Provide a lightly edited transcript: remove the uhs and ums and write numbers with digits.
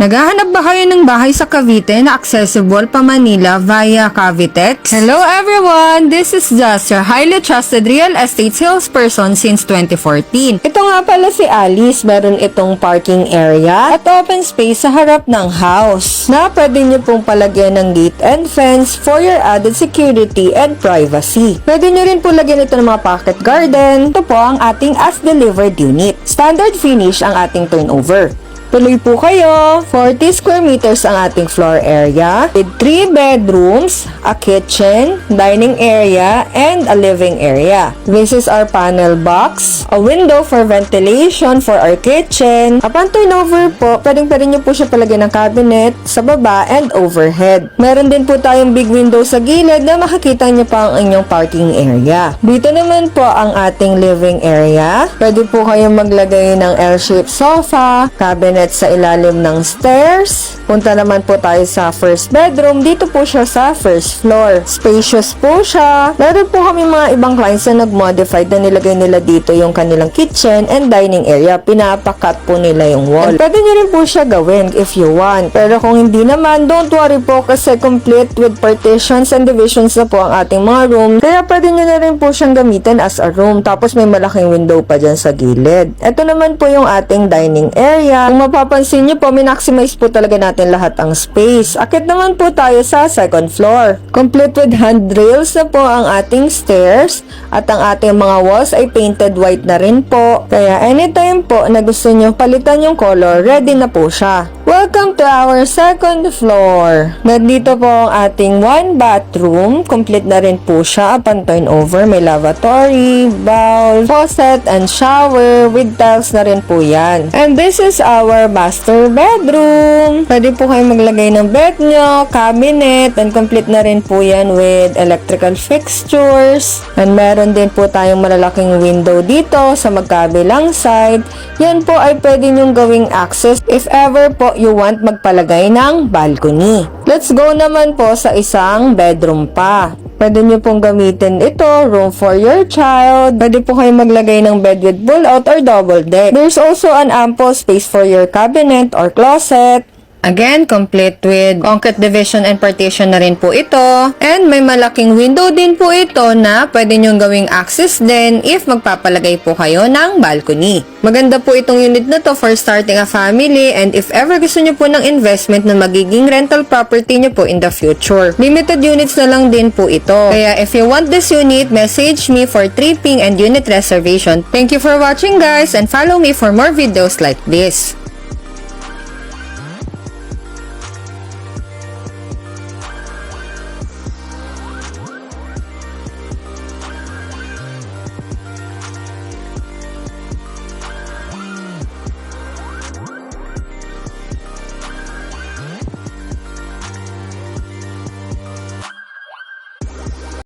Naghahanap ba kayo ng bahay sa Cavite na accessible pa Manila via Cavitex? Hello everyone! This is Just your highly trusted real estate salesperson since 2014. Ito nga pala si Alice. Meron itong parking area at open space sa harap ng house na pwede nyo pong palagyan ng gate and fence for your added security and privacy. Pwede nyo rin po lagyan ito ng mga pocket garden. Ito po ang ating as-delivered unit. Standard finish ang ating turnover. Tuloy po kayo. 40 square meters ang ating floor area with 3 bedrooms, a kitchen, dining area, and a living area. This is our panel box, a window for ventilation for our kitchen. Upon turnover po, pwede nyo po siya palagyan ng cabinet sa baba and overhead. Meron din po tayong big window sa gilid na makikita nyo pa ang inyong parking area. Dito naman po ang ating living area. Pwede po kayong maglagay ng L-shaped sofa, cabinet sa ilalim ng stairs. Punta naman po tayo sa first bedroom. Dito po siya sa first floor. Spacious po siya. Meron po kami mga ibang clients na nag-modify na nilagay nila dito yung kanilang kitchen and dining area. Pinapakat po nila yung wall. And pwede nyo rin po siya gawin if you want. Pero kung hindi naman, don't worry po kasi complete with partitions and divisions na po ang ating mga room. Kaya pwede nyo na rin po siyang gamitin as a room. Tapos may malaking window pa dyan sa gilid. Ito naman po yung ating dining area. Kung mapapansin nyo po, minaksimized po talaga natin lahat ang space. Akit naman po tayo sa second floor. Complete with handrails na po ang ating stairs at ang ating mga walls ay painted white na rin po. Kaya anytime po na gusto nyo palitan yung color, ready na po siya. Welcome to our second floor. Nandito po ang ating 1 bathroom. Complete na rin po siya upon turnover. May lavatory, bowl, faucet, and shower with tiles na rin po yan. And this is our master bedroom. Pwede po kayo maglagay ng bed nyo, cabinet, and complete na rin po yan with electrical fixtures. And meron din po tayong malalaking window dito sa magkabilang side. Yan po ay pwede nyong gawing access if ever po you want magpalagay ng balcony. Let's go naman po sa isang bedroom pa. Pwede nyo pong gamitin ito, room for your child. Pwede po kayo maglagay ng bed with pull-out or double deck. There's also an ample space for your cabinet or closet. Again, complete with concrete division and partition na rin po ito. And may malaking window din po ito na pwede nyong gawing access din if magpapalagay po kayo ng balcony. Maganda po itong unit na to for starting a family and if ever gusto nyo po ng investment na magiging rental property nyo po in the future. Limited units na lang din po ito. Kaya if you want this unit, message me for tripping and unit reservation. Thank you for watching guys and follow me for more videos like this.